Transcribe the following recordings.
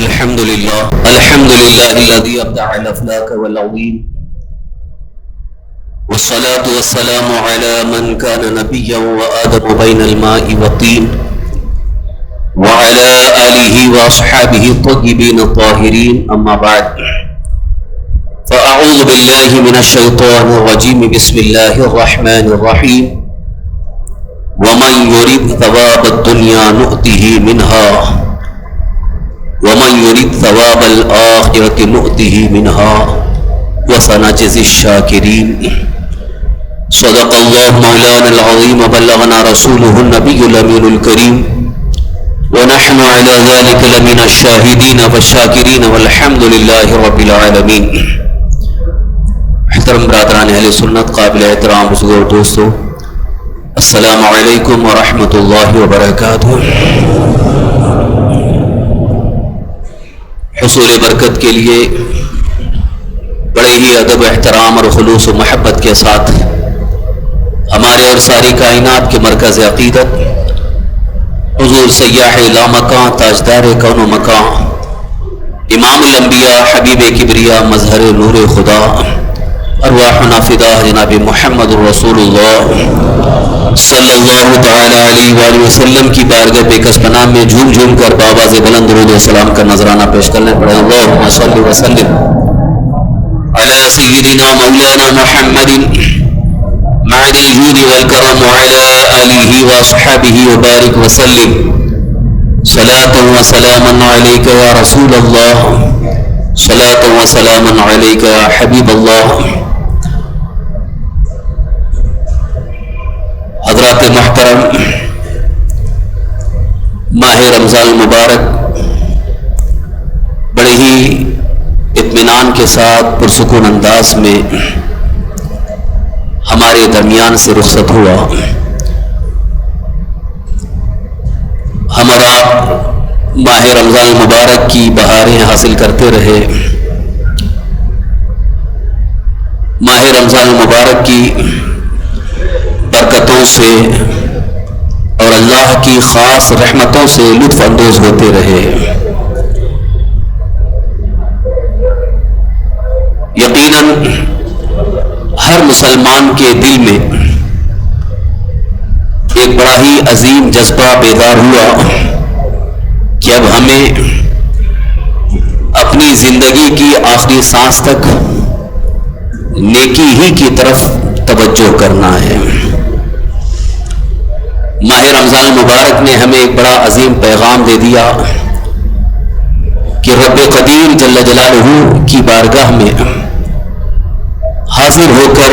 الحمد لله الذي أبدع الأفلاك والعظيم، والصلاة والسلام على من كان نبيا وآدم بين الماء والطين، وعلى آله وأصحابه الطيبين الطاهرين. أما بعد، فأعوذ بالله من الشيطان الرجيم. بسم الله الرحمن الرحيم. ومن يريد ثواب الدنيا نؤته منها ومن يريد ثواب الآخرة نؤته منها وسنجزي الشاكرين. صدق الله مولانا العظيم وبلغنا رسوله النبي الأمين الكريم، ونحن على ذلك لمن الشاهدين والشاكرين والحمد لله رب العالمين. محترم برادران اہل سنت، قابل احترام بزرگ دوستو، السلام علیکم ورحمۃ اللہ وبرکاتہ. حصول برکت کے لیے بڑے ہی ادب، احترام اور خلوص و محبت کے ساتھ ہمارے اور ساری کائنات کے مرکز عقیدت حضور سیاح لامکاں، تاجدار کون و مکاں، امام الانبیاء، حبیب کبریا، مظہر نور خدا، ارواحنا فدا جناب محمد رسول اللہ صلی اللہ تعالی علیہ وآلہ وسلم کی بارگاہ بے کس پناہ میں جھوم جھوم کر بآواز بلند درود و سلام کا نذرانہ پیش کرنے پڑے. اللہم صلی وسلم علی سیدنا مولانا محمد معد الجود والکرم وعلی آلہ واصحابہ وبارک وسلم. صلاة و سلاما علیک یا رسول اللہ، صلاة و سلاما علیک یا حبیب اللہ. حضرات محترم، ماہ رمضان المبارک بڑے ہی اطمینان کے ساتھ پرسکون انداز میں ہمارے درمیان سے رخصت ہوا. ہمارا ماہ رمضان المبارک کی بہاریں حاصل کرتے رہے. ماہ رمضان المبارک کی برکتوں سے اور اللہ کی خاص رحمتوں سے لطف اندوز ہوتے رہے. یقیناً ہر مسلمان کے دل میں ایک بڑا ہی عظیم جذبہ بیدار ہوا کہ اب ہمیں اپنی زندگی کی آخری سانس تک نیکی ہی کی طرف توجہ کرنا ہے. ماہ رمضان المبارک نے ہمیں ایک بڑا عظیم پیغام دے دیا کہ رب قدیر جل جلالہ کی بارگاہ میں حاضر ہو کر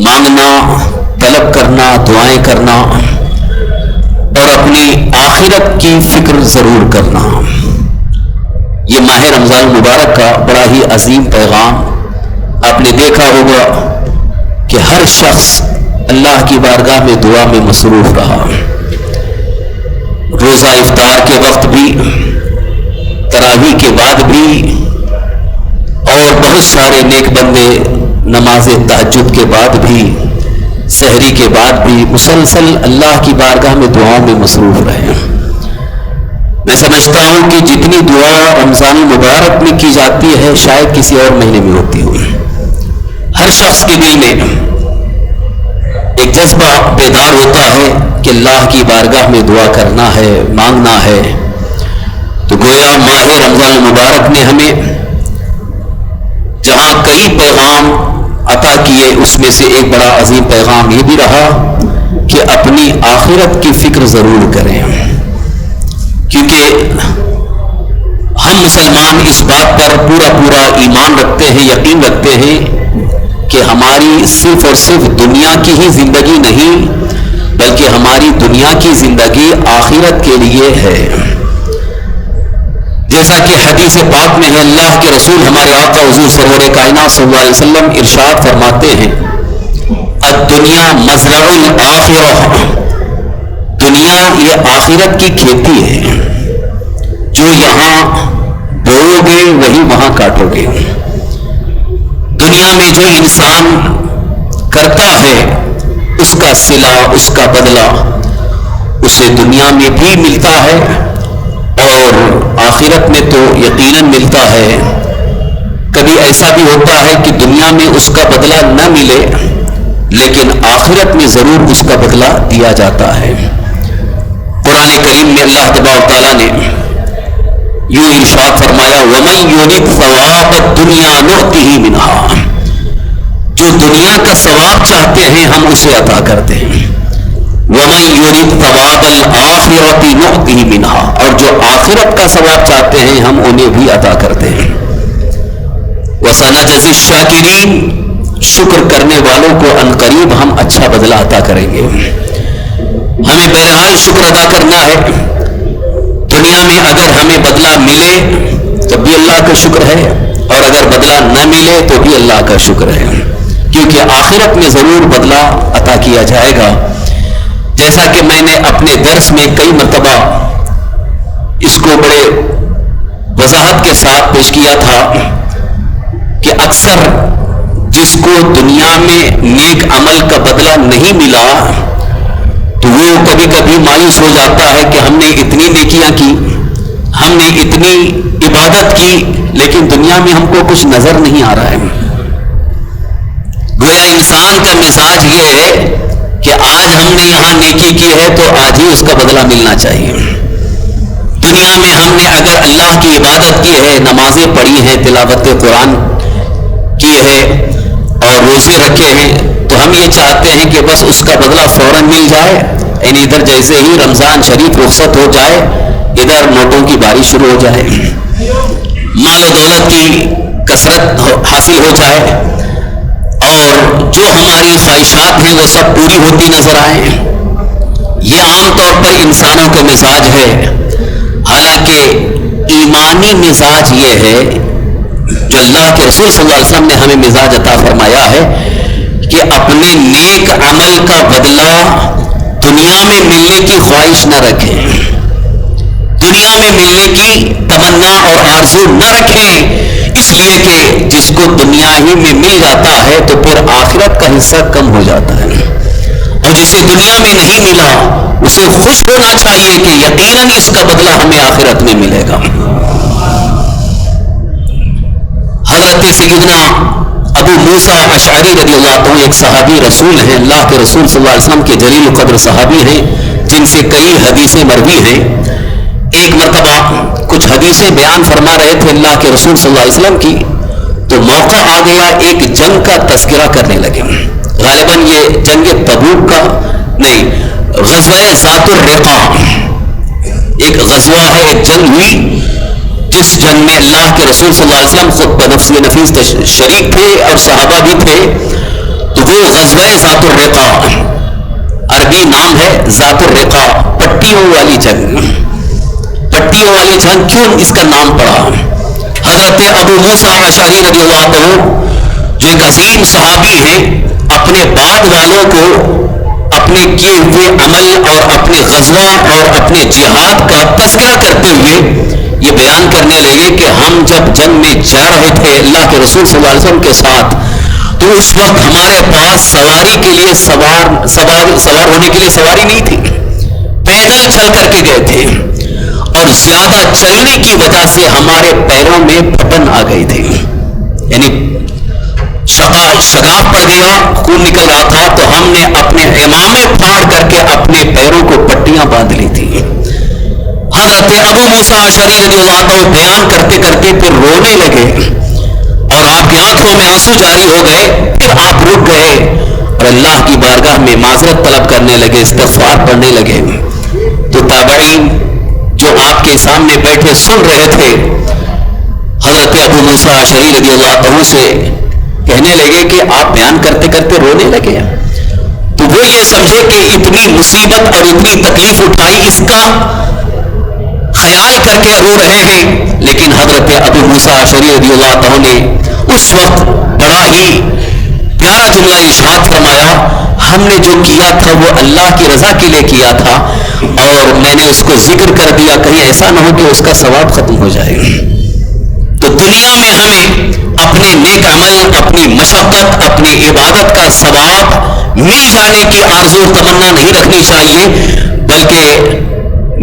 مانگنا، طلب کرنا، دعائیں کرنا اور اپنی آخرت کی فکر ضرور کرنا. یہ ماہ رمضان المبارک کا بڑا ہی عظیم پیغام. آپ نے دیکھا ہوگا کہ ہر شخص اللہ کی بارگاہ میں دعا میں مصروف رہا. روزہ افطار کے وقت بھی، تراویح کے بعد بھی، اور بہت سارے نیک بندے نماز تہجد کے بعد بھی، سحری کے بعد بھی مسلسل اللہ کی بارگاہ میں دعاؤں میں مصروف رہے. میں سمجھتا ہوں کہ جتنی دعا رمضان المبارک میں کی جاتی ہے شاید کسی اور مہینے میں ہوتی ہو. ہر شخص کے دل میں ایک جذبہ بیدار ہوتا ہے کہ اللہ کی بارگاہ میں دعا کرنا ہے، مانگنا ہے. تو گویا ماہ رمضان المبارک نے ہمیں جہاں کئی پیغام عطا کیے، اس میں سے ایک بڑا عظیم پیغام یہ بھی رہا کہ اپنی آخرت کی فکر ضرور کریں. کیونکہ ہم مسلمان اس بات پر پورا ایمان رکھتے ہیں، یقین رکھتے ہیں کہ ہماری صرف اور صرف دنیا کی ہی زندگی نہیں، بلکہ ہماری دنیا کی زندگی آخرت کے لیے ہے. جیسا کہ حدیث پاک میں ہے، اللہ کے رسول ہمارے آقا حضور سرور کائنات صلی اللہ علیہ وسلم ارشاد فرماتے ہیں، الدنیا مزرع الآخرہ، دنیا یہ آخرت کی کھیتی ہے، جو یہاں بوؤ گے وہی وہاں کاٹو گے. دنیا میں جو انسان کرتا ہے اس کا صلہ، اس کا بدلہ اسے دنیا میں بھی ملتا ہے اور آخرت میں تو یقیناً ملتا ہے، کبھی ایسا بھی ہوتا ہے کہ دنیا میں اس کا بدلہ نہ ملے لیکن آخرت میں ضرور اس کا بدلہ دیا جاتا ہے۔ قرآن کریم میں اللہ تبارک تعالیٰ نے یوں ارشاد فرمایا وَمَن يُرِدْ ثَوَابَ الدُّنْيَا نُؤْتِهِ مِنْهَا، جو دنیا کا ثواب چاہتے ہیں ہم اسے عطا کرتے ہیں۔ وَمَن يُرِدْ ثَوَابَ الْآخِرَةِ نُؤْتِهِ مِنْهَا، اور جو آخرت کا ثواب چاہتے ہیں ہم انہیں بھی عطا کرتے ہیں۔ وَسَنَجْزِي الشَّاكِرِينَ، شکر کرنے والوں کو عنقریب ہم اچھا بدلہ عطا کریں گے۔ ہمیں بہرحال شکر ادا کرنا ہے۔ دنیا میں اگر ہمیں بدلہ ملے تو بھی اللہ کا شکر ہے، اور اگر بدلہ نہ ملے تو بھی اللہ کا شکر ہے، کیونکہ آخرت میں ضرور بدلہ عطا کیا جائے گا۔ جیسا کہ میں نے اپنے درس میں کئی مرتبہ اس کو بڑے وضاحت کے ساتھ پیش کیا تھا کہ اکثر جس کو دنیا میں نیک عمل کا بدلہ نہیں ملا تو وہ کبھی کبھی مایوس ہو جاتا ہے کہ ہم نے اتنی نیکیاں کی، ہم نے اتنی عبادت کی، لیکن دنیا میں ہم کو کچھ نظر نہیں آ رہا ہے۔ گویا انسان کا مزاج یہ ہے کہ آج ہم نے یہاں نیکی کی ہے تو آج ہی اس کا بدلہ ملنا چاہیے۔ دنیا میں ہم نے اگر اللہ کی عبادت کی ہے، نمازیں پڑھی ہیں، تلاوت قرآن کی ہے اور روزے رکھے ہیں، تو ہم یہ چاہتے ہیں کہ بس اس کا بدلہ فوراً مل جائے، یعنی ادھر جیسے ہی رمضان شریف رخصت ہو جائے ادھر نوٹوں کی بارش شروع ہو جائے، مال و دولت کی کثرت حاصل ہو جائے، اور جو ہماری خواہشات ہیں وہ سب پوری ہوتی نظر آئیں۔ یہ عام طور پر انسانوں کا مزاج ہے، حالانکہ ایمانی مزاج یہ ہے جو اللہ کے رسول صلی اللہ علیہ وسلم نے ہمیں مزاج عطا فرمایا ہے کہ اپنے نیک عمل کا بدلہ دنیا میں ملنے کی خواہش نہ رکھیں، دنیا میں ملنے کی تمنا اور آرزو نہ رکھیں، اس لیے کہ جس کو دنیا ہی میں مل جاتا ہے تو پھر آخرت کا حصہ کم ہو جاتا ہے، اور جسے دنیا میں نہیں ملا اسے خوش ہونا چاہیے کہ یقیناً اس کا بدلہ ہمیں آخرت میں ملے گا۔ حضرت سیدنا ابو موسیٰ اشعری رضی اللہ عنہ ایک صحابی رسول ہیں، اللہ کے رسول صلی اللہ علیہ وسلم کے جلیل القدر صحابی ہیں جن سے کئی حدیثیں مروی ہیں۔ ایک مرتبہ کچھ حدیثیں بیان فرما رہے تھے اللہ کے رسول صلی اللہ علیہ وسلم کی، تو موقع آ گیا ایک جنگ کا تذکرہ کرنے لگے۔ غالباً یہ جنگ تبوک کا نہیں، غزوہ ذات الرقاع ایک غزوہ ہے، ایک جنگ ہوئی جس جنگ میں اللہ کے رسول صلی اللہ علیہ وسلم خود بنفس نفیس شریک تھے اور صحابہ بھی تھے۔ تو وہ غزوہ ذات الرقاع، عربی نام ہے ذات الرقاع، پٹیوں والی جنگ۔ پٹیوں والی جنگ کیوں اس کا نام پڑا؟ حضرت ابو موسیٰ اشعری رضی اللہ عنہ جو ایک عظیم صحابی ہیں، اپنے بعد والوں کو اپنے کیے ہوئے عمل اور اپنے غزوہ اور اپنے جہاد کا تذکرہ کرتے ہوئے یہ بیان کرنے لگے کہ ہم جب جنگ میں جا رہے تھے اللہ کے رسول صلی اللہ علیہ وسلم کے ساتھ، تو اس وقت ہمارے پاس سواری کے لیے سوار ہونے کے لیے سواری نہیں تھی، پیدل چل کر کے گئے تھے، اور زیادہ چلنے کی وجہ سے ہمارے پیروں میں پھٹن آ گئی تھی، یعنی شگاف پڑ گیا، خون نکل رہا تھا، تو ہم نے اپنے امامے پھاڑ کر کے اپنے پیروں کو پٹیاں باندھ لی تھی۔ حضرت ابو موسیٰ اشعری رضی اللہ عنہ بیان کرتے کرتے پھر رونے لگے، اور آپ کی آنکھوں میں آنسو جاری ہو گئے، پھر آپ رک گئے اور اللہ کی بارگاہ میں معذرت طلب کرنے لگے، استغفار پڑھنے لگے۔ تو تابعین جو آپ کے سامنے بیٹھے سن رہے تھے، حضرت ابو موسیٰ اشعری رضی اللہ عنہ سے کہنے لگے کہ آپ بیان کرتے کرتے رونے لگے۔ تو وہ یہ سمجھے کہ اتنی مصیبت اور اتنی تکلیف اٹھائی اس کا خیال کر کے رو رہے ہیں، لیکن حضرت ابو موسیٰ اشعری رضی اللہ عنہ نے اس وقت بڑا ہی پیارا جملہ ارشاد فرمایا، ہم نے جو کیا تھا وہ اللہ کی رضا کے لیے کیا تھا، اور میں نے اس کو ذکر کر دیا، کہیں ایسا نہ ہو کہ اس کا ثواب ختم ہو جائے۔ تو دنیا میں ہمیں اپنے نیک عمل، اپنی مشقت، اپنی عبادت کا ثواب مل جانے کی آرزو تمنا نہیں رکھنی چاہیے، بلکہ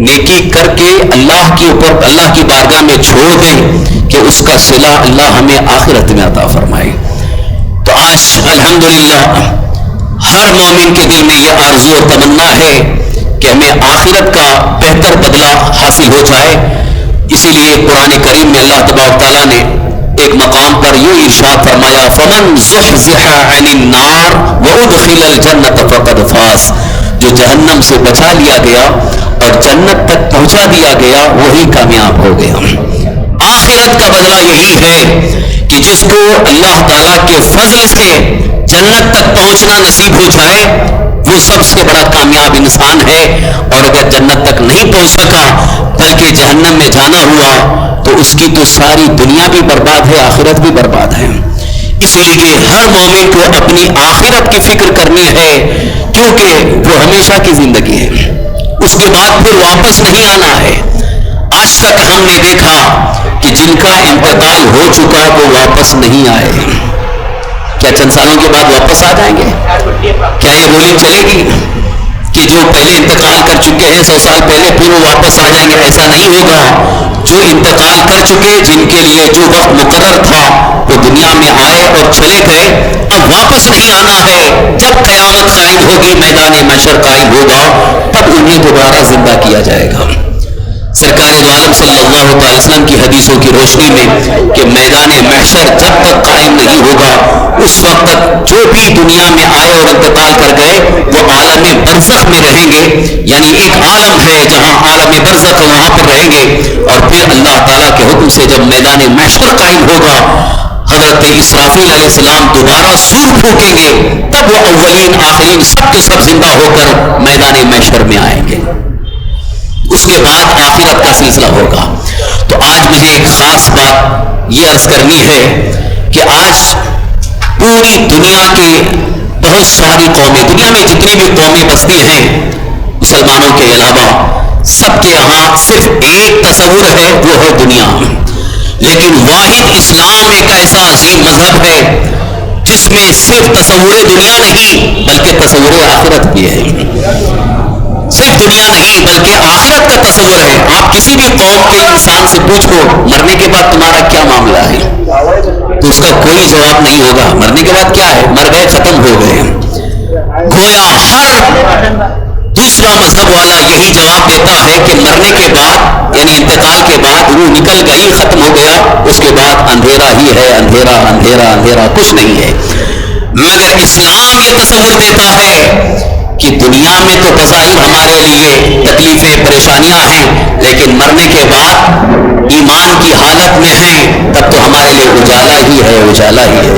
نیکی کر کے اللہ کی بارگاہ میں چھوڑ دیں کہ اس کا صلہ اللہ ہمیں آخرت میں عطا فرمائے. تو آج الحمدللہ ہر مومن کے دل میں یہ آرزو و تمنا ہے کہ ہمیں آخرت کا بہتر بدلہ حاصل ہو جائے. اسی لیے قرآن کریم میں اللہ تبارک تعالیٰ نے ایک مقام پر یوں ارشاد فرمایا فمن زحزح عن النار وادخل الجنة فقد فاز. جو جہنم سے بچا لیا گیا اور جنت تک پہنچا دیا گیا وہی کامیاب ہو گیا. آخرت کا بدلہ یہی ہے کہ جس کو اللہ تعالیٰ کے فضل سے جنت تک پہنچنا نصیب ہو جائے وہ سب سے بڑا کامیاب انسان ہے. اور اگر جنت تک نہیں پہنچ سکا بلکہ جہنم میں جانا ہوا تو اس کی تو ساری دنیا بھی برباد ہے آخرت بھی برباد ہے. اسی لیے ہر مومن کو اپنی آخرت کی فکر کرنی ہے کیونکہ وہ ہمیشہ کی زندگی ہے, اس کے بعد پھر واپس نہیں آنا ہے. آج تک ہم نے دیکھا کہ جن کا انتقال ہو چکا وہ واپس نہیں آئے. کیا چند سالوں کے بعد واپس آ جائیں گے؟ کیا یہ رولنگ چلے گی کہ جو پہلے انتقال کر چکے ہیں 100 سال پہلے پھر وہ واپس آ جائیں گے؟ ایسا نہیں ہوگا. جو انتقال کر چکے جن کے لیے جو وقت مقرر تھا وہ دنیا میں آئے اور چلے گئے, اب واپس نہیں آنا ہے. جب قیامت قائم ہوگی میدان محشر قائم ہوگا تب انہیں دوبارہ زندہ کیا جائے گا. سرکار دو عالم صلی اللہ علیہ وسلم کی حدیثوں کی روشنی میں کہ میدان محشر جب تک قائم نہیں ہوگا اس وقت تک جو بھی دنیا میں آئے اور انتقال کر گئے وہ عالم برزخ میں رہیں گے. یعنی ایک عالم ہے جہاں عالم برزخ وہاں پر رہیں گے. اور پھر اللہ تعالیٰ کے حکم سے جب میدان محشر قائم ہوگا حضرت اسرافیل علیہ السلام دوبارہ سور پھونکیں گے تب وہ اولین آخرین سب کے سب زندہ ہو کر میدان محشر میں آئیں گے. اس کے بعد آخرت کا سلسلہ ہوگا. تو آج مجھے ایک خاص بات یہ عرض کرنی ہے کہ آج پوری دنیا کے بہت ساری قومیں, دنیا میں جتنی بھی قومیں بستی ہیں مسلمانوں کے علاوہ, سب کے یہاں صرف ایک تصور ہے وہ ہے دنیا. لیکن واحد اسلام ایک ایسا عظیم مذہب ہے جس میں صرف تصور دنیا نہیں بلکہ تصور آخرت بھی ہے. صرف دنیا نہیں بلکہ آخرت کا تصور ہے. آپ کسی بھی قوم کے انسان سے پوچھو مرنے کے بعد تمہارا کیا معاملہ ہے تو اس کا کوئی جواب نہیں ہوگا. مرنے کے بعد کیا ہے, مر گئے ختم ہو گئے. گویا ہر دوسرا مذہب والا یہی جواب دیتا ہے کہ مرنے کے بعد یعنی انتقال کے بعد روح نکل گئی ختم ہو گیا, اس کے بعد اندھیرا ہی ہے, اندھیرا اندھیرا اندھیرا کچھ نہیں ہے. مگر اسلام یہ تصور دیتا ہے کہ دنیا میں تو بظاہر ہمارے لیے تکلیفیں پریشانیاں ہیں لیکن مرنے کے بعد ایمان کی حالت میں ہیں تب تو ہمارے لیے اجالا ہی ہے, اجالا ہی ہے.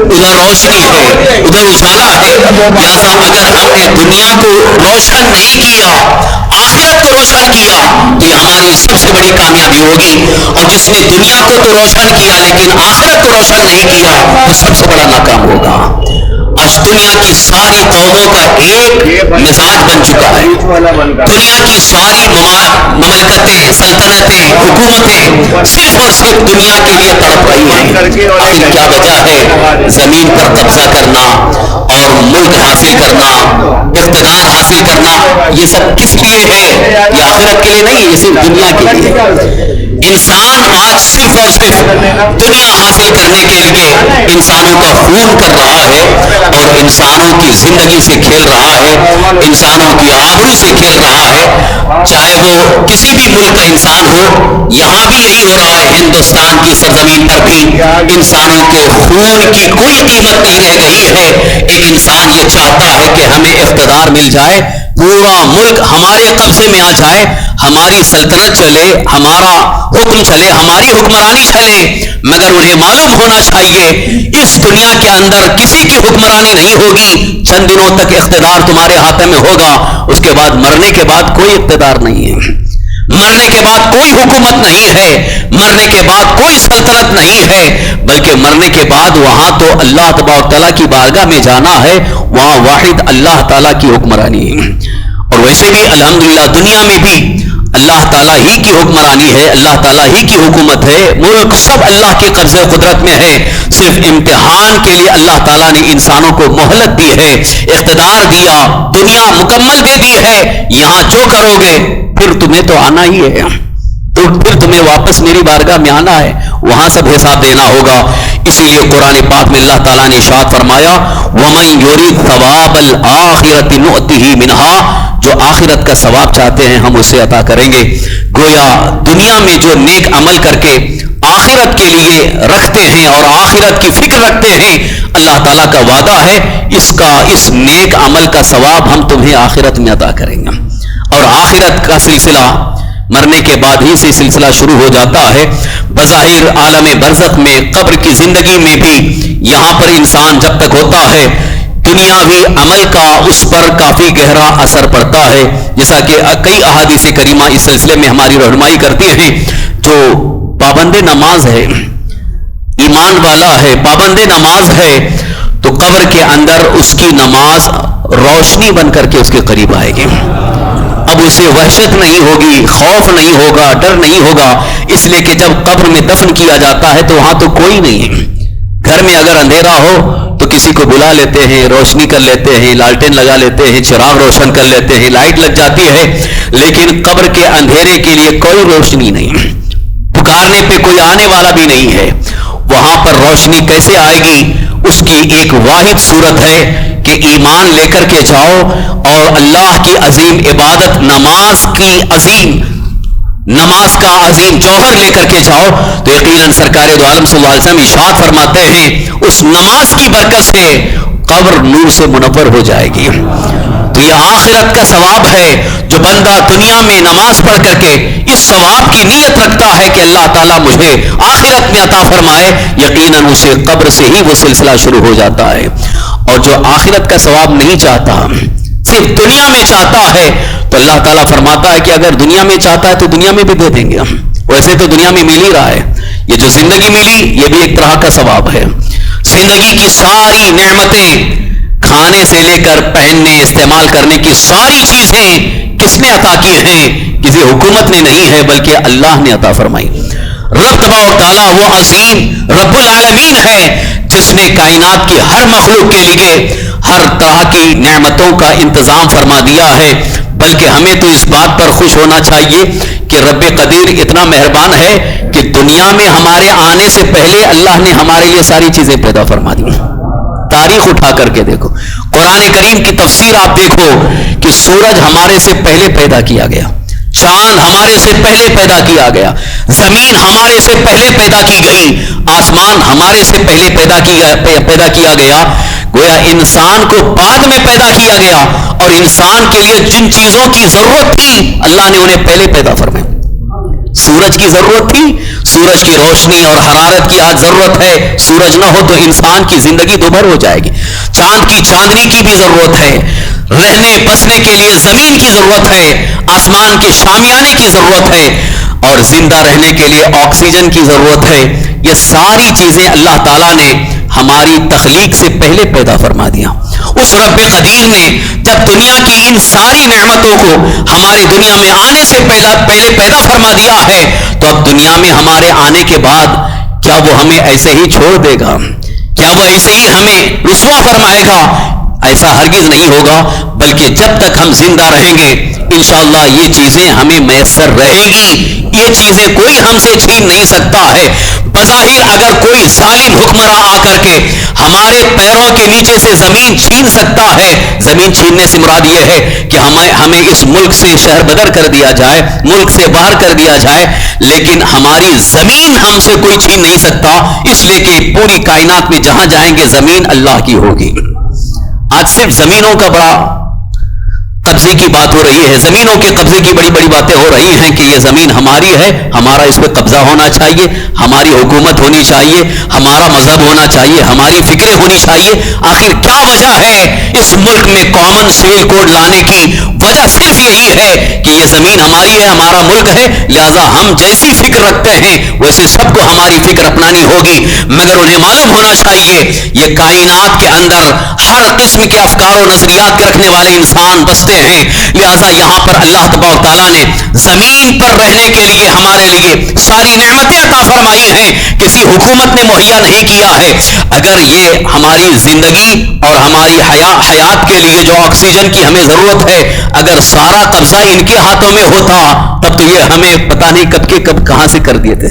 ادھر روشنی ہے ادھر اجالا ہے. لہذا اگر ہم نے دنیا کو روشن نہیں کیا آخرت کو روشن کیا تو یہ ہماری سب سے بڑی کامیابی ہوگی. اور جس نے دنیا کو تو روشن کیا لیکن آخرت کو روشن نہیں کیا وہ سب سے بڑا ناکام ہوگا. آج دنیا کی ساری قوموں کا ایک مزاج بن چکا ہے. دنیا کی ساری مملکتیں سلطنتیں حکومتیں صرف اور صرف دنیا کے لیے تڑپ رہی ہیں. آخر کیا وجہ ہے؟ زمین پر قبضہ کرنا اور ملک حاصل کرنا, اقتدار حاصل کرنا. یہ سب کس لیے ہے؟ یہ آخرت کے لیے نہیں, یہ صرف دنیا کے لیے. انسان آج صرف اور صرف دنیا حاصل کرنے کے لیے انسانوں کا خون کر رہا ہے اور انسانوں کی زندگی سے کھیل رہا ہے, انسانوں کی آبرو سے کھیل رہا ہے. چاہے وہ کسی بھی ملک کا انسان ہو, یہاں بھی یہی ہو رہا ہے. ہندوستان کی سرزمین پر بھی انسانوں کے خون کی کوئی قیمت نہیں رہ گئی ہے. ایک انسان یہ چاہتا ہے کہ ہمیں اقتدار مل جائے, پورا ملک ہمارے قبضے میں آ جائے, ہماری سلطنت چلے, ہمارا حکم چلے, ہماری حکمرانی چلے. مگر انہیں معلوم ہونا چاہیے اس دنیا کے اندر کسی کی حکمرانی نہیں ہوگی. چند دنوں تک اقتدار تمہارے ہاتھ میں ہوگا, اس کے بعد مرنے کے بعد کوئی اقتدار نہیں ہے, مرنے کے بعد کوئی حکومت نہیں ہے, مرنے کے بعد کوئی سلطنت نہیں ہے, بلکہ مرنے کے بعد وہاں تو اللہ تبارک تعالیٰ کی بارگاہ میں جانا ہے, وہاں واحد اللہ تعالیٰ کی حکمرانی ہے. اور ویسے بھی الحمدللہ دنیا میں بھی اللہ تعالیٰ ہی کی حکمرانی ہے, اللہ تعالیٰ ہی کی حکومت ہے. ملک سب اللہ کے قبضے قدرت میں ہے. صرف امتحان کے لیے اللہ تعالیٰ نے انسانوں کو مہلت دی ہے, اقتدار دیا, دنیا مکمل دے دی ہے. یہاں جو کرو گے پھر تمہیں تو آنا ہی ہے، تو پھر تمہیں واپس میری بارگاہ میں آنا ہے، وہاں سب حساب دینا ہوگا۔ اسی لیے قرآن پاک میں اللہ تعالیٰ نے ارشاد فرمایا وَمَن يُرِدْ ثَوَابَ الْآخِرَةِ نُؤْتِهِ مِنْهَا، جو آخرت کا ثواب چاہتے ہیں ہم اسے عطا کریں گے۔ گویا دنیا میں جو نیک عمل کر کے آخرت کے لیے رکھتے ہیں اور آخرت کی فکر رکھتے ہیں، اللہ تعالیٰ کا وعدہ ہے اس نیک عمل کا ثواب ہم تمہیں آخرت میں عطا کریں گے۔ اور آخرت کا سلسلہ مرنے کے بعد ہی سے سلسلہ شروع ہو جاتا ہے۔ بظاہر عالم برزخ میں، قبر کی زندگی میں بھی یہاں پر انسان جب تک ہوتا ہے دنیاوی عمل کا اس پر کافی گہرا اثر پڑتا ہے، جیسا کہ کئی احادیث کریمہ اس سلسلے میں ہماری رہنمائی کرتی ہیں۔ جو پابند نماز ہے، ایمان والا ہے، پابند نماز ہے، تو قبر کے اندر اس کی نماز روشنی بن کر کے اس کے قریب آئے گی۔ اب اسے وحشت نہیں ہوگی، خوف نہیں ہوگا، ڈر نہیں ہوگا، اس لیے کہ جب قبر میں دفن کیا جاتا ہے تو وہاں تو کوئی نہیں ہے۔ گھر میں اگر اندھیرا ہو تو کسی کو بلا لیتے ہیں، روشنی کر لیتے ہیں، لالٹین لگا لیتے ہیں، چراغ روشن کر لیتے ہیں، لائٹ لگ جاتی ہے، لیکن قبر کے اندھیرے کے لیے کوئی روشنی نہیں، پکارنے پہ کوئی آنے والا بھی نہیں ہے۔ وہاں پر روشنی کیسے آئے گی؟ اس کی ایک واحد صورت ہے کہ ایمان لے کر کے جاؤ اور اللہ کی عظیم عبادت، نماز کا عظیم جوہر لے کر کے جاؤ، تو یقیناً سرکار دو عالم صلی اللہ علیہ وسلم ارشاد فرماتے ہیں اس نماز کی برکت سے قبر نور سے منور ہو جائے گی۔ تو یہ آخرت کا ثواب ہے۔ جو بندہ دنیا میں نماز پڑھ کر کے اس ثواب کی نیت رکھتا ہے کہ اللہ تعالیٰ مجھے آخرت میں عطا فرمائے، یقیناً اسے قبر سے ہی وہ سلسلہ شروع ہو جاتا ہے۔ اور جو آخرت کا ثواب نہیں چاہتا، صرف دنیا میں چاہتا ہے، تو اللہ تعالیٰ فرماتا ہے کہ اگر دنیا میں چاہتا ہے تو دنیا میں بھی دے دیں گے ہم، ویسے تو دنیا میں مل ہی رہا ہے۔ یہ جو زندگی ملی یہ بھی ایک طرح کا ثواب ہے۔ زندگی کی ساری نعمتیں، کھانے سے لے کر پہننے، استعمال کرنے کی ساری چیزیں کس نے عطا کی ہیں؟ کسی حکومت نے نہیں ہے، بلکہ اللہ نے عطا فرمائی۔ رب تبارک و تعالیٰ وہ عظیم رب العالمین ہے جس نے کائنات کی ہر مخلوق کے لیے ہر طرح کی نعمتوں کا انتظام فرما دیا ہے۔ بلکہ ہمیں تو اس بات پر خوش ہونا چاہیے کہ رب قدیر اتنا مہربان ہے کہ دنیا میں ہمارے آنے سے پہلے اللہ نے ہمارے لیے ساری چیزیں پیدا فرما دی۔ تاریخ اٹھا کر کے دیکھو، قرآن کریم کی تفسیر آپ دیکھو کہ سورج ہمارے سے پہلے پیدا کیا گیا، چاند ہمارے سے پہلے پیدا کیا گیا، زمین ہمارے سے پہلے پیدا کی گئی، آسمان ہمارے سے پہلے پیدا کیا گیا۔ گویا انسان کو بعد میں پیدا کیا گیا، اور انسان کے لیے جن چیزوں کی ضرورت تھی اللہ نے انہیں پہلے پیدا فرمایا۔ سورج کی ضرورت تھی، سورج کی روشنی اور حرارت کی آج ضرورت ہے، سورج نہ ہو تو انسان کی زندگی دوبھر ہو جائے گی۔ چاند کی چاندنی کی بھی ضرورت ہے، رہنے بسنے کے لیے زمین کی ضرورت ہے، آسمان کے شامیانے کی ضرورت ہے، اور زندہ رہنے کے لیے آکسیجن کی ضرورت ہے۔ یہ ساری چیزیں اللہ تعالیٰ نے ہماری تخلیق سے پہلے پیدا فرما دیا۔ اس رب قدیر نے جب دنیا کی ان ساری نعمتوں کو ہماری دنیا میں آنے سے پہلے پیدا فرما دیا ہے، تو اب دنیا میں ہمارے آنے کے بعد کیا وہ ہمیں ایسے ہی چھوڑ دے گا؟ کیا وہ ایسے ہی ہمیں رسوا فرمائے گا؟ ایسا ہرگز نہیں ہوگا، بلکہ جب تک ہم زندہ رہیں گے انشاءاللہ یہ چیزیں ہمیں میسر رہیں گی۔ یہ چیزیں کوئی ہم سے چھین نہیں سکتا ہے۔ بظاہر اگر کوئی ظالم حکمراں آ کر کے ہمارے پیروں کے نیچے سے زمین چھین سکتا ہے، زمین چھیننے سے مراد یہ ہے کہ ہمیں اس ملک سے شہر بدر کر دیا جائے، ملک سے باہر کر دیا جائے، لیکن ہماری زمین ہم سے کوئی چھین نہیں سکتا، اس لیے کہ پوری کائنات میں جہاں جائیں گے زمین اللہ کی ہوگی۔ آج صرف زمینوں کا بڑا قبضے کی بات ہو رہی ہے، زمینوں کے قبضے کی بڑی بڑی باتیں ہو رہی ہیں کہ یہ زمین ہماری ہے، ہمارا اس پہ قبضہ ہونا چاہیے، ہماری حکومت ہونی چاہیے، ہمارا مذہب ہونا چاہیے، ہماری فکریں ہونی چاہیے۔ آخر کیا وجہ ہے اس ملک میں کامن سول کوڈ لانے کی؟ وجہ صرف یہی ہے کہ یہ زمین ہماری ہے، ہمارا ملک ہے، لہذا ہم جیسی فکر رکھتے ہیں ویسے سب کو ہماری فکر اپنانی ہوگی۔ مگر انہیں معلوم ہونا چاہیے یہ کائنات کے اندر ہر قسم کے افکار و نظریات کے رکھنے والے انسان بستے ہیں، لہذا یہاں پر اللہ تبارک تعالیٰ نے زمین پر رہنے کے لیے ہمارے لیے ساری نعمتیں عطا فرمائی ہیں، کسی حکومت نے مہیا نہیں کیا ہے۔ اگر یہ ہماری زندگی اور ہماری حیات کے لیے جو آکسیجن کی ہمیں ضرورت ہے اگر سارا قبضہ ان کے ہاتھوں میں ہوتا تب تو یہ ہمیں پتہ نہیں کب کے کب کہاں سے کر دیے تھے.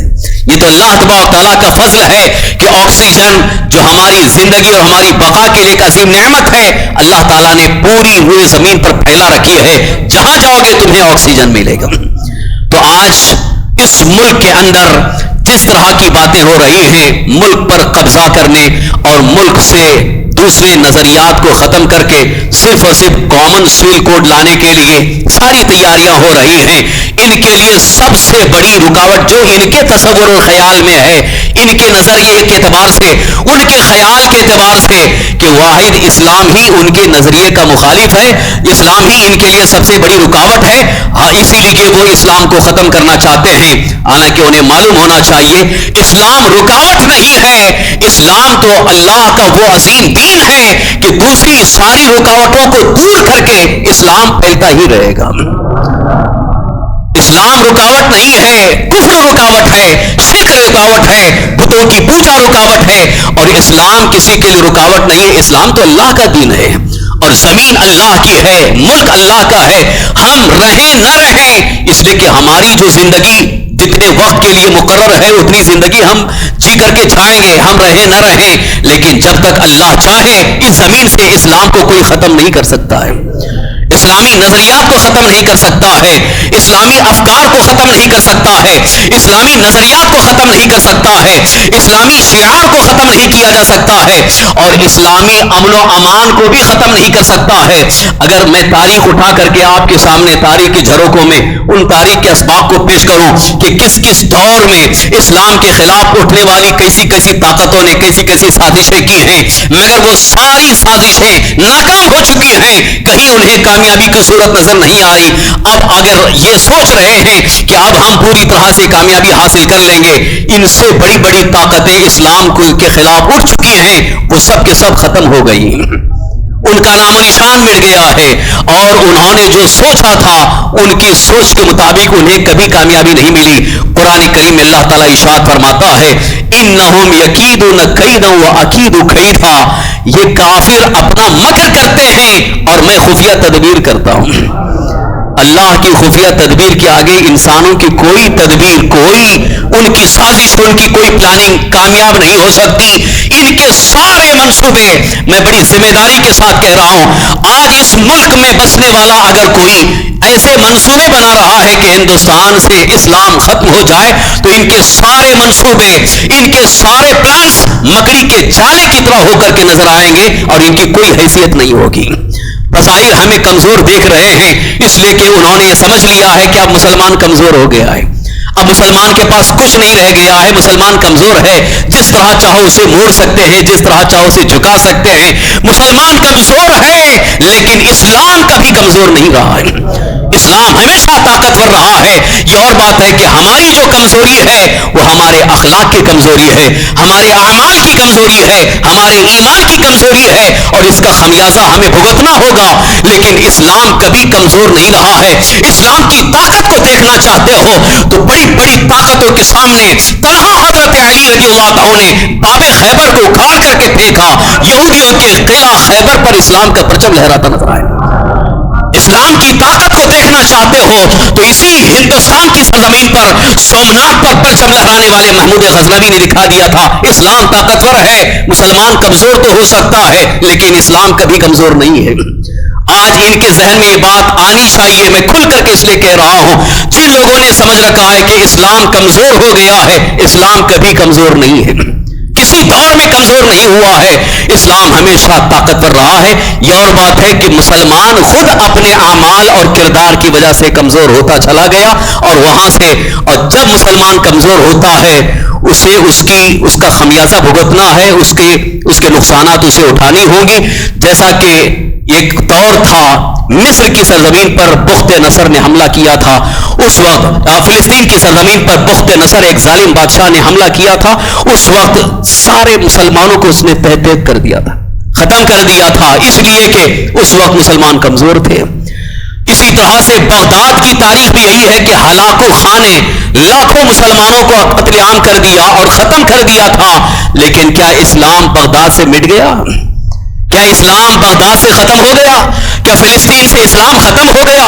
یہ تو اللہ تبارک تعالیٰ کا فضل ہے کہ آکسیجن جو ہماری زندگی اور ہماری بقا کے لیے ایک عظیم نعمت ہے, اللہ تعالیٰ نے پوری ہوئی زمین پر پھیلا رکھی ہے. جہاں جاؤ گے تمہیں آکسیجن ملے گا. تو آج اس ملک کے اندر جس طرح کی باتیں ہو رہی ہیں, ملک پر قبضہ کرنے اور ملک سے دوسرے نظریات کو ختم کر کے صرف اور صرف کامن سول کوڈ لانے کے لیے ساری تیاریاں ہو رہی ہیں. ان کے لیے سب سے بڑی رکاوٹ جو ان کے تصور اور خیال میں ہے, ان کے نظریے کے اعتبار سے, ان کے خیال کے اعتبار سے, کہ واحد اسلام ہی ان کے نظریے کا مخالف ہے, اسلام ہی ان کے لیے سب سے بڑی رکاوٹ ہے. ہاں, اسی لیے وہ اسلام کو ختم کرنا چاہتے ہیں. حالانکہ انہیں معلوم ہونا چاہیے اسلام رکاوٹ نہیں ہے, اسلام تو اللہ کا وہ عظیم دین ہے کہ دوسری ساری رکاوٹوں کو دور کر کے اسلام پھیلتا ہی رہے گا. اسلام رکاوٹ نہیں ہے, کفر رکاوٹ ہے, شرک رکاوٹ ہے, بتوں کی پوجا رکاوٹ ہے, اور اسلام کسی کے لیے رکاوٹ نہیں ہے. اسلام تو اللہ کا دین ہے اور زمین اللہ کی ہے, ملک اللہ کا ہے. ہم رہیں نہ رہیں, اس لیے کہ ہماری جو زندگی جتنے وقت کے لیے مقرر ہے اتنی زندگی ہم جی کر کے چھائیں گے, ہم رہیں نہ رہیں, لیکن جب تک اللہ چاہے اس زمین سے اسلام کو کوئی ختم نہیں کر سکتا ہے, اسلامی نظریات کو ختم نہیں کر سکتا ہے, اسلامی افکار کو ختم نہیں کر سکتا ہے, اسلامی نظریات کو ختم نہیں کر سکتا ہے, اسلامی شعار کو ختم نہیں کیا جا سکتا ہے, اور اسلامی امن و امان کو بھی ختم نہیں کر سکتا ہے. اگر میں تاریخ اٹھا کر کے آپ کے سامنے تاریخ کے جھروکوں میں ان تاریخ کے اسباق کو پیش کروں کہ کس کس دور میں اسلام کے خلاف اٹھنے والی کیسی کیسی طاقتوں نے کیسی کیسی سازشیں کی ہیں, مگر وہ ساری سازشیں ناکام ہو چکی ہیں, کہیں انہیں کامیابی کی صورت نظر نہیں آ رہی. اب اگر یہ سوچ رہے ہیں کہ اب ہم پوری طرح سے کامیابی حاصل کر لیں گے, ان سے بڑی بڑی طاقتیں اسلام کے خلاف اٹھ چکی ہیں, وہ سب کے سب ختم ہو گئی, ان کا نام و نشان مٹ گیا ہے, اور انہوں نے جو سوچا تھا ان کی سوچ کے مطابق انہیں کبھی کامیابی نہیں ملی. قرآن کریم میں اللہ تعالیٰ ارشاد فرماتا ہے, انہم یکیدون کیدا واکید کیدا, یہ کافر اپنا مکر کرتے ہیں اور میں خفیہ تدبیر کرتا ہوں. اللہ کی خفیہ تدبیر کے آگے انسانوں کی کوئی تدبیر, کوئی ان کی سازش, ان کی کوئی پلاننگ کامیاب نہیں ہو سکتی. ان کے سارے منصوبے, میں بڑی ذمہ داری کے ساتھ کہہ رہا ہوں, آج اس ملک میں بسنے والا اگر کوئی ایسے منصوبے بنا رہا ہے کہ ہندوستان سے اسلام ختم ہو جائے, تو ان کے سارے منصوبے, ان کے سارے پلانس مکڑی کے جالے کی طرح ہو کر کے نظر آئیں گے اور ان کی کوئی حیثیت نہیں ہوگی. بظاہر ہمیں کمزور دیکھ رہے ہیں, اس لیے کہ انہوں نے یہ سمجھ لیا ہے کہ اب مسلمان کمزور ہو گیا ہے, اب مسلمان کے پاس کچھ نہیں رہ گیا ہے, مسلمان کمزور ہے, جس طرح چاہو اسے موڑ سکتے ہیں, جس طرح چاہو اسے جھکا سکتے ہیں. مسلمان کمزور ہے لیکن اسلام کبھی کمزور نہیں رہا ہے, اسلام ہمیشہ طاقتور رہا ہے. یہ اور بات ہے کہ ہماری جو کمزوری ہے وہ ہمارے اخلاق کی کمزوری ہے, ہمارے اعمال کی کمزوری ہے, ہمارے ایمان کی کمزوری ہے, اور اس کا خمیازہ ہمیں بھگتنا ہوگا. لیکن اسلام کبھی کمزور نہیں رہا ہے. اسلام کی طاقت کو دیکھنا چاہتے ہو تو بڑی بڑی طاقتوں کے سامنے تنہا حضرت علی رضی اللہ عنہ نے باب خیبر کو اکھاڑ کر کے پھینکا, یہودیوں کے قلعہ خیبر پر اسلام کا پرچم لہراتا نظر آیا. اسلام کی طاقت کو دیکھنا چاہتے ہو تو اسی ہندوستان کی سرزمین پر سومناتھ پر پرچم لہرانے والے محمود غزنوی نے دکھا دیا تھا, اسلام طاقتور ہے, مسلمان کمزور تو ہو سکتا ہے لیکن اسلام کبھی کمزور نہیں ہے. آج ان کے ذہن میں یہ بات آنی چاہیے, میں کھل کر کے اس لیے کہہ رہا ہوں, جن لوگوں نے سمجھ رکھا ہے کہ اسلام کمزور ہو گیا ہے, اسلام کبھی کمزور نہیں ہے, کسی دور میں کمزور نہیں ہوا ہے, اسلام ہمیشہ طاقتور رہا ہے. یہ اور بات ہے کہ مسلمان خود اپنے اعمال اور کردار کی وجہ سے کمزور ہوتا چلا گیا, اور وہاں سے, اور جب مسلمان کمزور ہوتا ہے اسے اس کا خمیازہ بھگتنا ہے, اس کے نقصانات اسے اٹھانی ہوں گی. جیسا کہ ایک دور تھا مصر کی سرزمین پر بخت نصر نے حملہ کیا تھا, اس وقت فلسطین کی سرزمین پر بخت نصر ایک ظالم بادشاہ نے حملہ کیا تھا, اس وقت سارے مسلمانوں کو اس نے تہہ تہہ کر دیا تھا, ختم کر دیا تھا, اس لیے کہ اس وقت مسلمان کمزور تھے. اسی طرح سے بغداد کی تاریخ بھی یہی ہے کہ ہلاکو خان نے لاکھوں مسلمانوں کو قتل عام کر دیا اور ختم کر دیا تھا, لیکن کیا اسلام بغداد سے مٹ گیا؟ کیا اسلام بغداد سے ختم ہو گیا؟ کہ فلسطین سے اسلام ختم ہو گیا،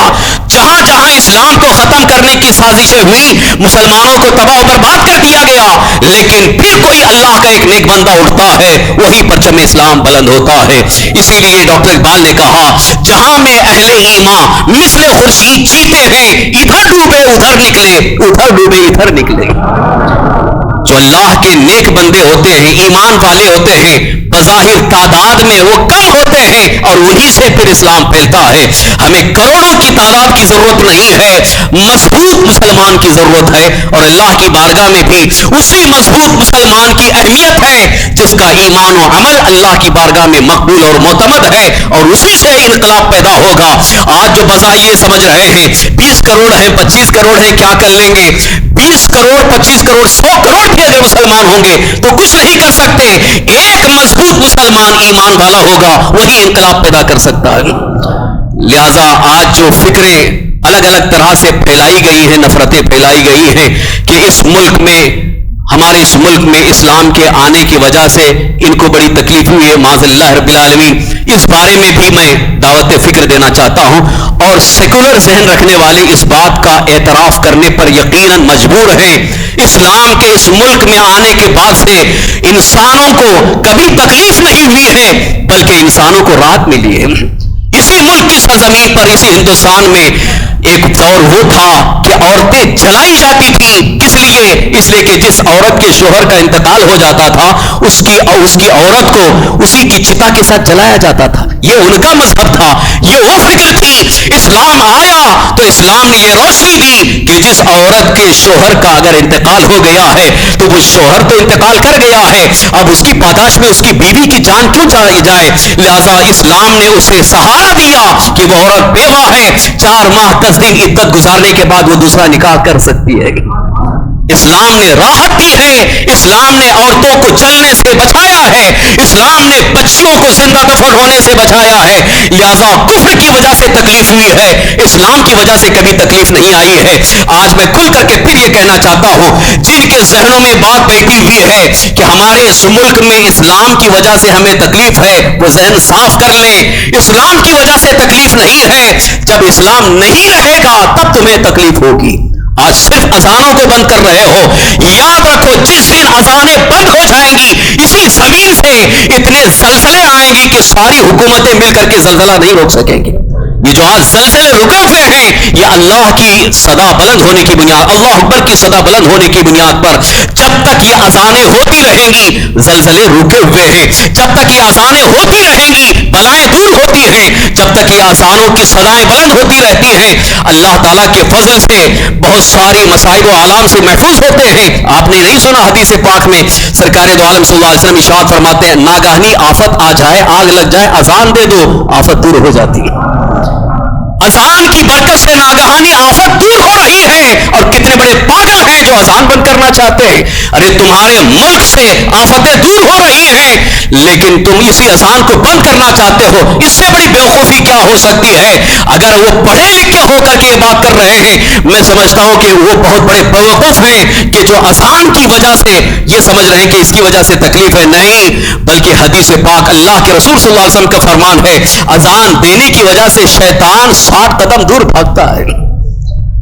جہاں جہاں اسلام کو ختم کرنے کی سازشیں ہوئی مسلمانوں کو تباہ و برباد کر دیا گیا، لیکن پھر کوئی اللہ کا ایک نیک بندہ اٹھتا ہے، وہی پرچم اسلام بلند ہوتا ہے۔ اسی لیے ڈاکٹر اقبال نے کہا جہاں میں اہل ایمان مثل خورشید جیتے ہیں، ادھر ڈوبے ادھر نکلے، ادھر ڈوبے ادھر نکلے۔ جو اللہ کے نیک بندے ہوتے ہیں، ایمان والے ہوتے ہیں، بظاہر تعداد میں وہ کم ہوتے ہیں اور وہیں سے پھر اسلام پھیلتا ہے۔ ہمیں کروڑوں کی تعداد کی ضرورت نہیں ہے، مضبوط مسلمان کی ضرورت ہے، اور اللہ کی بارگاہ میں بھی اسی مضبوط مسلمان کی اہمیت ہے جس کا ایمان و عمل اللہ کی بارگاہ میں مقبول اور معتمد ہے، اور اسی سے انقلاب پیدا ہوگا۔ آج جو بظاہر یہ سمجھ رہے ہیں 20 کروڑ ہیں 25 کروڑ ہیں کیا کر لیں گے، 20 کروڑ 25 کروڑ 100 کروڑ بھی اگر مسلمان ہوں گے تو کچھ نہیں کر سکتے۔ ایک مضبوط مسلمان ایمان والا ہوگا، وہی انقلاب پیدا کر سکتا ہے۔ لہذا آج جو فکریں الگ الگ طرح سے پھیلائی گئی ہیں، نفرتیں پھیلائی گئی ہیں کہ اس ملک میں، ہمارے اس ملک میں اسلام کے آنے کی وجہ سے ان کو بڑی تکلیف ہوئی ہے، معاذ اللہ رب العالمین، اس بارے میں بھی میں دعوت فکر دینا چاہتا ہوں، اور سیکولر ذہن رکھنے والے اس بات کا اعتراف کرنے پر یقیناً مجبور ہیں۔ اسلام کے اس ملک میں آنے کے بعد سے انسانوں کو کبھی تکلیف نہیں ہوئی ہے، بلکہ انسانوں کو راحت ملی ہے۔ اسی ملک کی سرزمین پر، اسی ہندوستان میں ایک دور وہ تھا کہ عورتیں جلائی جاتی تھیں، کس لیے؟ اس لیے کہ جس عورت کے شوہر کا انتقال ہو جاتا تھا اس کی عورت کو اسی کی چتا کے ساتھ جلایا جاتا تھا۔ یہ ان کا مذہب تھا، یہ وہ فکر تھی۔ اسلام آیا تو اسلام نے یہ روشنی دی کہ جس عورت کے شوہر کا اگر انتقال ہو گیا ہے تو وہ شوہر تو انتقال کر گیا ہے، اب اس کی پاداش میں اس کی بیوی کی جان کیوں چلی جائے؟ لہذا اسلام نے اسے سہارا دیا کہ وہ عورت بیوہ ہے، 4 ماہ 10 دن عدت گزارنے کے بعد وہ دوسرا نکاح کر سکتی ہے۔ اسلام نے راحت دی ہے، اسلام نے عورتوں کو جلنے سے بچایا ہے، اسلام نے بچیوں کو زندہ دفن ہونے سے بچایا ہے۔ لہذا کفر کی وجہ سے تکلیف ہوئی ہے، اسلام کی وجہ سے کبھی تکلیف نہیں آئی ہے۔ آج میں کھل کر کے پھر یہ کہنا چاہتا ہوں، جن کے ذہنوں میں بات بیٹھی ہوئی ہے کہ ہمارے اس ملک میں اسلام کی وجہ سے ہمیں تکلیف ہے، وہ ذہن صاف کر لیں۔ اسلام کی وجہ سے تکلیف نہیں ہے، جب اسلام نہیں رہے گا تب تمہیں تکلیف ہوگی۔ آج صرف اذانوں کو بند کر رہے ہو، یاد رکھو جس دن اذانیں بند ہو جائیں گی اسی زمین سے اتنے زلزلے آئیں گے کہ ساری حکومتیں مل کر کے زلزلہ نہیں روک سکیں گے۔ یہ جو آج زلزلے رکے ہوئے ہیں یہ اللہ کی صدا بلند ہونے کی بنیاد، اللہ اکبر کی صدا بلند ہونے کی بنیاد پر، جب تک یہ اذانیں ہوتی رہیں گی زلزلے رکے ہوئے ہیں، جب تک یہ اذانیں ہوتی رہیں گی بلائیں دور ہوتی ہیں، جب تک یہ اذانوں کی صدائیں بلند ہوتی رہتی ہیں اللہ تعالیٰ کے فضل سے بہت ساری مصائب و آلام سے محفوظ ہوتے ہیں۔ آپ نے نہیں سنا حدیث پاک میں سرکار دو عالم صلی اللہ علیہ وسلم ارشاد فرماتے ہیں ناگہانی آفت آ جائے، آگ لگ جائے، اذان دے دو، آفت دور ہو جاتی ہے۔ اذان کی برکت سے ناگہانی آفت دور ہو رہی ہے، اور کتنے بڑے پاگل ہیں جو اذان بند کرنا چاہتے ہیں۔ ارے تمہارے ملک سے آفتیں دور ہو رہی ہیں لیکن تم اسی اذان کو بند کرنا چاہتے ہو، اس سے بڑی بیوقوفی کیا ہو سکتی ہے؟ اگر وہ پڑھے لکھے ہو کر کے یہ بات کر رہے ہیں میں سمجھتا ہوں کہ وہ بہت بڑے بیوقوف ہیں کہ جو اذان کی وجہ سے یہ سمجھ رہے ہیں کہ اس کی وجہ سے تکلیف ہے۔ نہیں، بلکہ حدیث پاک اللہ کے رسول صلی اللہ علیہ وسلم کا فرمان ہے اذان دینے کی وجہ سے شیطان 60 قدم دور بھاگتا ہے،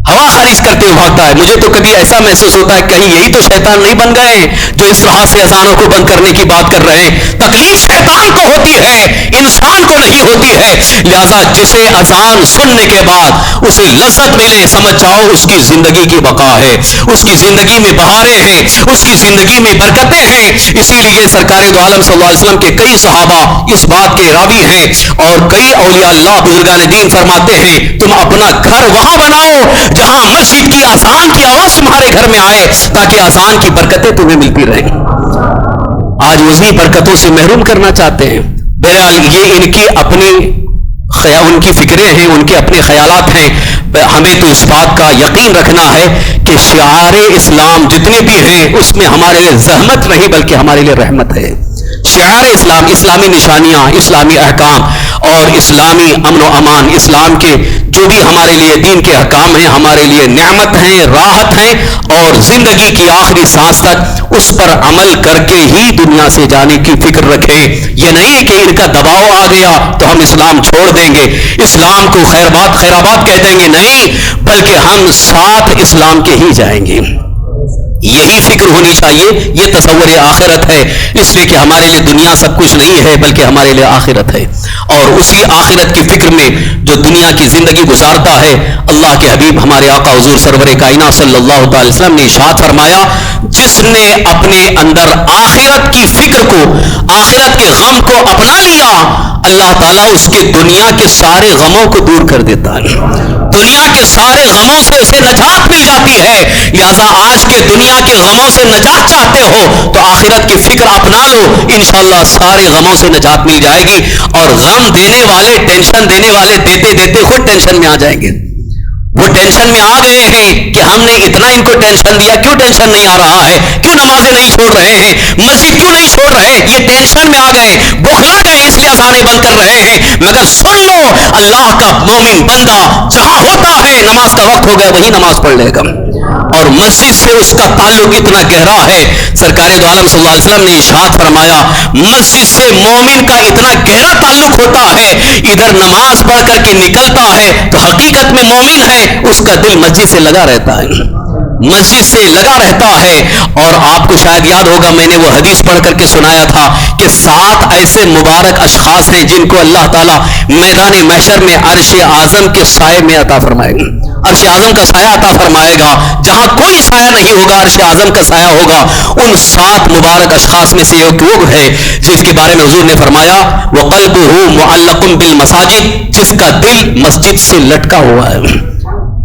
ہوا خارج کرتے ہوئے بھاگتا ہے۔ مجھے تو کبھی ایسا محسوس ہوتا ہے کہیں یہی تو شیطان نہیں بن گئے جو اس طرح سے اذانوں کو بند کرنے کی بات کر رہے ہیں۔ تکلیف شیطان کو ہوتی ہے، انسان کو نہیں ہوتی ہے۔ لہذا جسے اذان سننے کے بعد اسے لذت ملے، سمجھ جاؤ اس کی زندگی کی بقا ہے، اس کی زندگی میں بہاریں ہیں، اس کی زندگی میں برکتیں ہیں۔ اسی لیے سرکار دو عالم صلی اللہ علیہ وسلم کے کئی صحابہ اس بات کے راوی ہیں، اور کئی اولیاء اللہ بزرگان دین فرماتے ہیں تم اپنا گھر وہاں بناؤ جہاں مسجد کی اذان کی آواز تمہارے گھر میں آئے تاکہ اذان کی برکتیں تمہیں ملتی رہیں۔ آج وہی برکتوں سے محروم کرنا چاہتے ہیں۔ بہرحال یہ ان کی اپنی ان کی فکریں ہیں، ان کے اپنے خیالات ہیں۔ ہمیں تو اس بات کا یقین رکھنا ہے کہ شعار اسلام جتنے بھی ہیں اس میں ہمارے لیے زحمت نہیں بلکہ ہمارے لیے رحمت ہے۔ شعار اسلام، اسلامی نشانیاں، اسلامی احکام، اور اسلامی امن و امان، اسلام کے جو بھی ہمارے لیے دین کے احکام ہیں، ہمارے لیے نعمت ہیں، راحت ہیں، اور زندگی کی آخری سانس تک اس پر عمل کر کے ہی دنیا سے جانے کی فکر رکھیں۔ یہ نہیں کہ ان کا دباؤ آ گیا تو ہم اسلام چھوڑ دیں گے، اسلام کو خیرآباد کہہ دیں گے، نہیں، بلکہ ہم ساتھ اسلام کے ہی جائیں گے۔ یہی فکر ہونی چاہیے، یہ تصور آخرت ہے، اس لیے کہ ہمارے لیے دنیا سب کچھ نہیں ہے بلکہ ہمارے لیے آخرت ہے، اور اسی آخرت کی فکر میں جو دنیا کی زندگی گزارتا ہے، اللہ کے حبیب ہمارے آقا حضور سرور کائنات صلی اللہ تعالی وسلم نے ارشاد فرمایا، جس نے اپنے اندر آخرت کی فکر کو، آخرت کے غم کو اپنا لیا، اللہ تعالیٰ اس کے دنیا کے سارے غموں کو دور کر دیتا ہے، دنیا کے سارے غموں سے اسے نجات مل جاتی ہے۔ لہذا آج کے دنیا کے غموں سے نجات چاہتے ہو تو آخرت کی فکر اپنا لو، انشاءاللہ سارے غموں سے نجات مل جائے گی، اور غم دینے والے، ٹینشن دینے والے دیتے دیتے خود ٹینشن میں آ جائیں گے۔ وہ ٹینشن میں آ گئے ہیں کہ ہم نے اتنا ان کو ٹینشن دیا، کیوں ٹینشن نہیں آ رہا ہے، کیوں نمازیں نہیں چھوڑ رہے ہیں، مسجد کیوں نہیں چھوڑ رہے، یہ ٹینشن میں آ گئے، بوکھلا گئے، اس لیے اذانیں بند کر رہے ہیں۔ مگر سن لو، اللہ کا مومن بندہ جہاں ہوتا ہے، نماز کا وقت ہو گیا وہی نماز پڑھ لے گا، اور مسجد سے اس کا تعلق اتنا گہرا ہے، سرکار دو عالم صلی اللہ علیہ وسلم نے ارشاد فرمایا، مسجد سے مومن کا اتنا گہرا تعلق ہوتا ہے، ادھر نماز پڑھ کر کے نکلتا ہے تو حقیقت میں مومن ہے، اس کا دل مسجد سے لگا رہتا ہے، مسجد سے لگا رہتا ہے۔ اور آپ کو شاید یاد ہوگا، میں نے وہ حدیث پڑھ کر کے سنایا تھا کہ 7 ایسے مبارک اشخاص ہیں جن کو اللہ تعالیٰ میدان محشر میں عرش اعظم کے سائے میں عطا فرمائے گا، عرش اعظم کا سایہ عطا فرمائے گا، جہاں کوئی سایہ نہیں ہوگا عرش اعظم کا سایہ ہوگا۔ ان 7 مبارک اشخاص میں سے ایک وہ ہے جس کے بارے میں حضور نے فرمایا، وَقَلْبُهُ مُعَلَّقٌ بِالْمَسَاجِدِ، جس کا دل مسجد سے لٹکا ہوا ہے،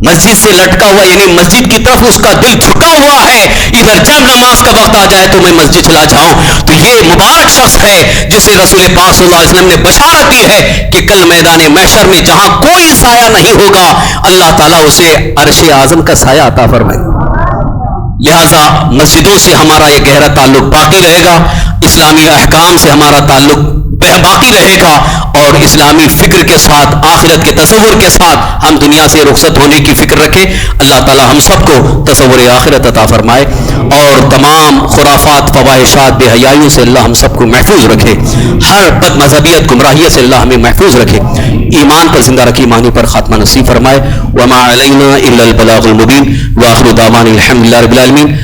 مسجد سے لٹکا ہوا، یعنی مسجد کی طرف اس کا دل جھکا ہوا ہے، ادھر جب نماز کا وقت آ جائے تو میں مسجد چلا جاؤں۔ تو یہ مبارک شخص ہے جسے رسول پاک صلی اللہ علیہ وسلم نے بشارت دی ہے کہ کل میدان محشر میں جہاں کوئی سایہ نہیں ہوگا، اللہ تعالیٰ اسے عرش اعظم کا سایہ عطا فرمائے گا۔ لہذا مسجدوں سے ہمارا یہ گہرا تعلق باقی رہے گا، اسلامی احکام سے ہمارا تعلق باقی رہے گا، اور اسلامی فکر کے ساتھ، آخرت کے تصور کے ساتھ ہم دنیا سے رخصت ہونے کی فکر رکھیں۔ اللہ تعالی ہم سب کو تصور آخرت عطا فرمائے، اور تمام خرافات، فواحشات، بے حیائیوں سے اللہ ہم سب کو محفوظ رکھے، ہر بد مذہبیت، گمراہیت سے اللہ ہمیں محفوظ رکھے، ایمان پر زندہ رکھی، ایمانی پر خاتمہ نصیب فرمائے۔ وما علینا الا البلاغ المبین، وآخر دعوانا الحمد للہ رب العالمین۔